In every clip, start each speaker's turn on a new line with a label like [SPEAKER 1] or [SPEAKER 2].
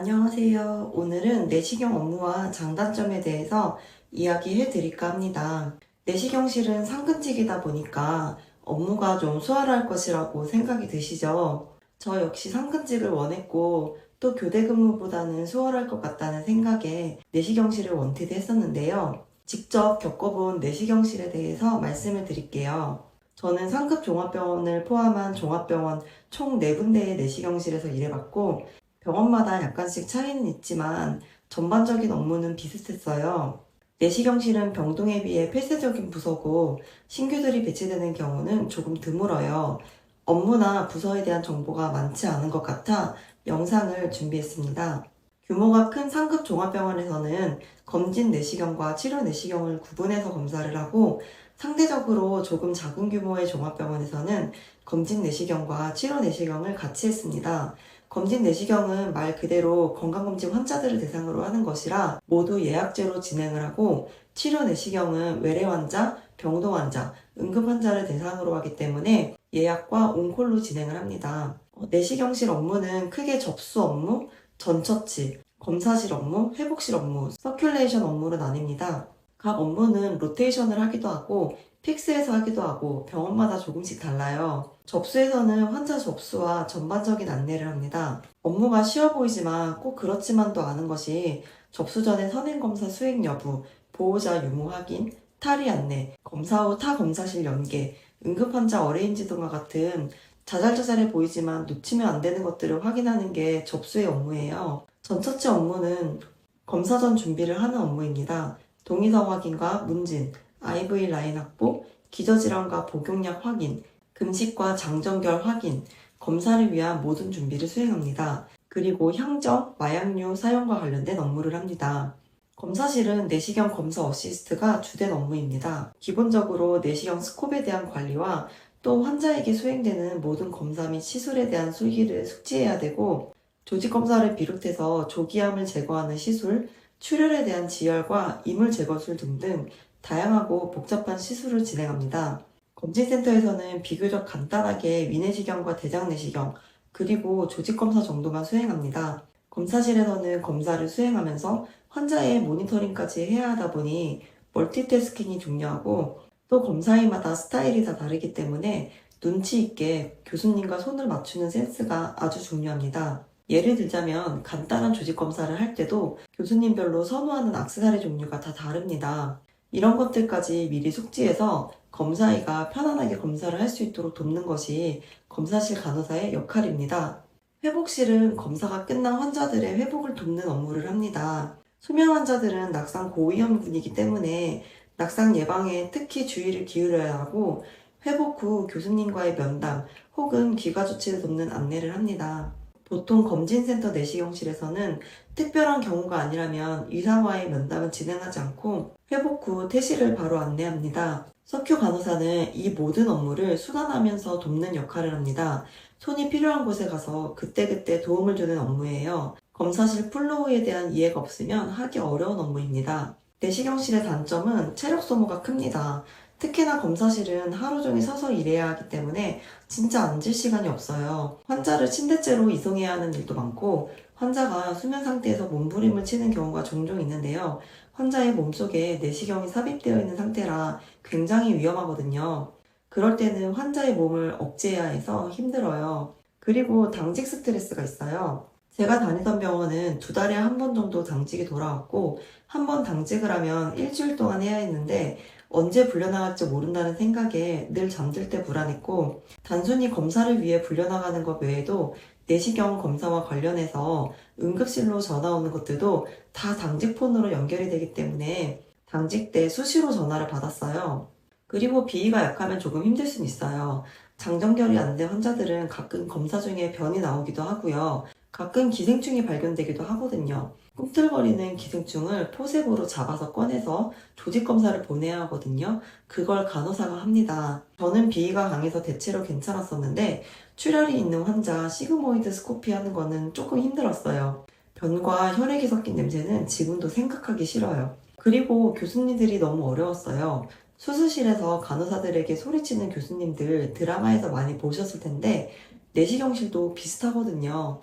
[SPEAKER 1] 안녕하세요. 오늘은 내시경 업무와 장단점에 대해서 이야기해 드릴까 합니다. 내시경실은 상근직이다 보니까 업무가 좀 수월할 것이라고 생각이 드시죠? 저 역시 상근직을 원했고 또 교대 근무보다는 수월할 것 같다는 생각에 내시경실을 원티드했었는데요. 직접 겪어본 내시경실에 대해서 말씀을 드릴게요. 저는 상급 종합병원을 포함한 종합병원 총 4군데의 내시경실에서 일해봤고 병원마다 약간씩 차이는 있지만 전반적인 업무는 비슷했어요. 내시경실은 병동에 비해 폐쇄적인 부서고 신규들이 배치되는 경우는 조금 드물어요. 업무나 부서에 대한 정보가 많지 않은 것 같아 영상을 준비했습니다. 규모가 큰 상급 종합병원에서는 검진 내시경과 치료 내시경을 구분해서 검사를 하고 상대적으로 조금 작은 규모의 종합병원에서는 검진 내시경과 치료 내시경을 같이 했습니다. 검진 내시경은 말 그대로 건강검진 환자들을 대상으로 하는 것이라 모두 예약제로 진행을 하고 치료 내시경은 외래 환자, 병동 환자, 응급 환자를 대상으로 하기 때문에 예약과 온콜로 진행을 합니다. 내시경실 업무는 크게 접수 업무, 전처치, 검사실 업무, 회복실 업무, 서큘레이션 업무로 나뉩니다. 각 업무는 로테이션을 하기도 하고 픽스해서 하기도 하고 병원마다 조금씩 달라요. 접수에서는 환자 접수와 전반적인 안내를 합니다. 업무가 쉬워 보이지만 꼭 그렇지만도 않은 것이 접수 전에 선행검사 수행 여부, 보호자 유무 확인, 탈의 안내, 검사 후 타 검사실 연계, 응급환자 어레인지 등과 같은 자잘자잘해 보이지만 놓치면 안 되는 것들을 확인하는 게 접수의 업무예요. 전처치 업무는 검사 전 준비를 하는 업무입니다. 동의서 확인과 문진, IV 라인 확보, 기저질환과 복용약 확인, 금식과 장정결 확인, 검사를 위한 모든 준비를 수행합니다. 그리고 향정, 마약류 사용과 관련된 업무를 합니다. 검사실은 내시경 검사 어시스트가 주된 업무입니다. 기본적으로 내시경 스콥에 대한 관리와 또 환자에게 수행되는 모든 검사 및 시술에 대한 수기를 숙지해야 되고 조직검사를 비롯해서 조기암을 제거하는 시술, 출혈에 대한 지혈과 이물 제거술 등등 다양하고 복잡한 시술을 진행합니다. 검진센터에서는 비교적 간단하게 위내시경과 대장내시경, 그리고 조직검사 정도만 수행합니다. 검사실에서는 검사를 수행하면서 환자의 모니터링까지 해야 하다 보니 멀티태스킹이 중요하고 또 검사의마다 스타일이 다 다르기 때문에 눈치 있게 교수님과 손을 맞추는 센스가 아주 중요합니다. 예를 들자면 간단한 조직검사를 할 때도 교수님별로 선호하는 악세사리 종류가 다 다릅니다. 이런 것들까지 미리 숙지해서 검사의가 편안하게 검사를 할 수 있도록 돕는 것이 검사실 간호사의 역할입니다. 회복실은 검사가 끝난 환자들의 회복을 돕는 업무를 합니다. 수면 환자들은 낙상 고위험군이기 때문에 낙상 예방에 특히 주의를 기울여야 하고 회복 후 교수님과의 면담 혹은 귀가 조치를 돕는 안내를 합니다. 보통 검진센터 내시경실에서는 특별한 경우가 아니라면 의사와의 면담은 진행하지 않고 회복 후 퇴실을 바로 안내합니다. 석큐 간호사는 이 모든 업무를 순환하면서 돕는 역할을 합니다. 손이 필요한 곳에 가서 그때그때 도움을 주는 업무예요. 검사실 플로우에 대한 이해가 없으면 하기 어려운 업무입니다. 내시경실의 단점은 체력 소모가 큽니다. 특히나 검사실은 하루 종일 서서 일해야 하기 때문에 진짜 앉을 시간이 없어요. 환자를 침대째로 이송해야 하는 일도 많고 환자가 수면 상태에서 몸부림을 치는 경우가 종종 있는데요. 환자의 몸속에 내시경이 삽입되어 있는 상태라 굉장히 위험하거든요. 그럴 때는 환자의 몸을 억제해야 해서 힘들어요. 그리고 당직 스트레스가 있어요. 제가 다니던 병원은 2달에 한 번 정도 당직이 돌아왔고 한 번 당직을 하면 일주일 동안 해야 했는데 언제 불려나갈지 모른다는 생각에 늘 잠들 때 불안했고 단순히 검사를 위해 불려나가는 것 외에도 내시경 검사와 관련해서 응급실로 전화 오는 것들도 다 당직폰으로 연결이 되기 때문에 당직 때 수시로 전화를 받았어요. 그리고 비위가 약하면 조금 힘들 수는 있어요. 장정결이 안 된 환자들은 가끔 검사 중에 변이 나오기도 하고요. 가끔 기생충이 발견되기도 하거든요. 꿈틀거리는 기생충을 포셉으로 잡아서 꺼내서 조직검사를 보내야 하거든요. 그걸 간호사가 합니다. 저는 비위가 강해서 대체로 괜찮았었는데 출혈이 있는 환자 시그모이드 스코피 하는 거는 조금 힘들었어요. 변과 혈액이 섞인 냄새는 지금도 생각하기 싫어요. 그리고 교수님들이 너무 어려웠어요. 수술실에서 간호사들에게 소리치는 교수님들 드라마에서 많이 보셨을 텐데 내시경실도 비슷하거든요.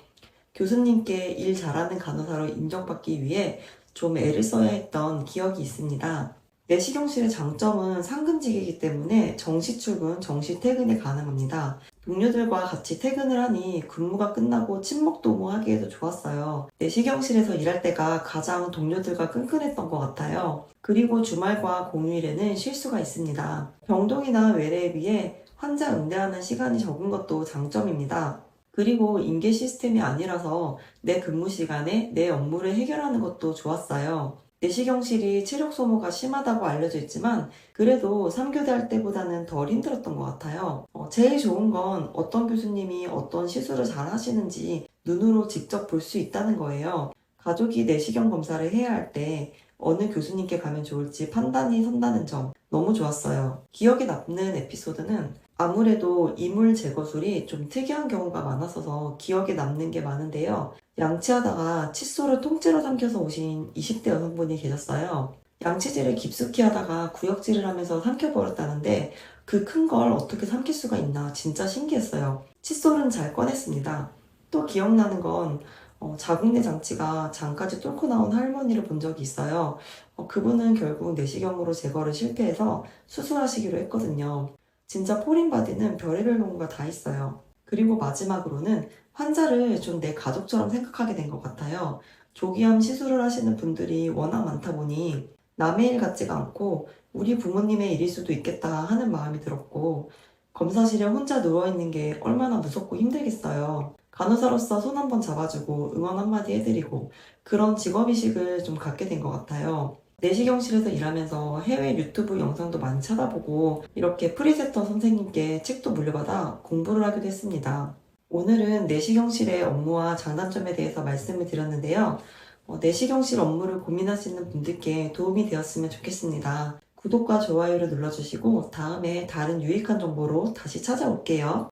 [SPEAKER 1] 교수님께 일 잘하는 간호사로 인정받기 위해 좀 애를 써야 했던 기억이 있습니다. 내시경실의 장점은 상근직이기 때문에 정시 출근, 정시 퇴근이 가능합니다. 동료들과 같이 퇴근을 하니 근무가 끝나고 친목도모하기에도 좋았어요. 내시경실에서 일할 때가 가장 동료들과 끈끈했던 것 같아요. 그리고 주말과 공휴일에는 쉴 수가 있습니다. 병동이나 외래에 비해 환자 응대하는 시간이 적은 것도 장점입니다. 그리고 인계 시스템이 아니라서 내 근무 시간에 내 업무를 해결하는 것도 좋았어요. 내시경실이 체력 소모가 심하다고 알려져 있지만 그래도 3교대 할 때보다는 덜 힘들었던 것 같아요. 제일 좋은 건 어떤 교수님이 어떤 시술을 잘 하시는지 눈으로 직접 볼 수 있다는 거예요. 가족이 내시경 검사를 해야 할 때 어느 교수님께 가면 좋을지 판단이 선다는 점 너무 좋았어요. 기억에 남는 에피소드는 아무래도 이물 제거술이 좀 특이한 경우가 많았어서 기억에 남는 게 많은데요. 양치하다가 칫솔을 통째로 삼켜서 오신 20대 여성분이 계셨어요. 양치질을 깊숙이 하다가 구역질을 하면서 삼켜버렸다는데 그 큰 걸 어떻게 삼킬 수가 있나 진짜 신기했어요. 칫솔은 잘 꺼냈습니다. 또 기억나는 건 자궁내 장치가 장까지 뚫고 나온 할머니를 본 적이 있어요. 그분은 결국 내시경으로 제거를 실패해서 수술하시기로 했거든요. 진짜 포린바디는 별의별 경우가 다 있어요. 그리고 마지막으로는 환자를 좀 내 가족처럼 생각하게 된 것 같아요. 조기암 시술을 하시는 분들이 워낙 많다 보니 남의 일 같지가 않고 우리 부모님의 일일 수도 있겠다 하는 마음이 들었고 검사실에 혼자 누워있는 게 얼마나 무섭고 힘들겠어요. 간호사로서 손 한번 잡아주고 응원 한마디 해드리고 그런 직업의식을 좀 갖게 된 것 같아요. 내시경실에서 일하면서 해외 유튜브 영상도 많이 찾아보고 이렇게 프리セ터 선생님께 책도 물려받아 공부를 하기도 했습니다. 오늘은 내시경실의 업무와 장단점에 대해서 말씀을 드렸는데요. 내시경실 업무를 고민하시는 분들께 도움이 되었으면 좋겠습니다. 구독과 좋아요를 눌러주시고 다음에 다른 유익한 정보로 다시 찾아올게요.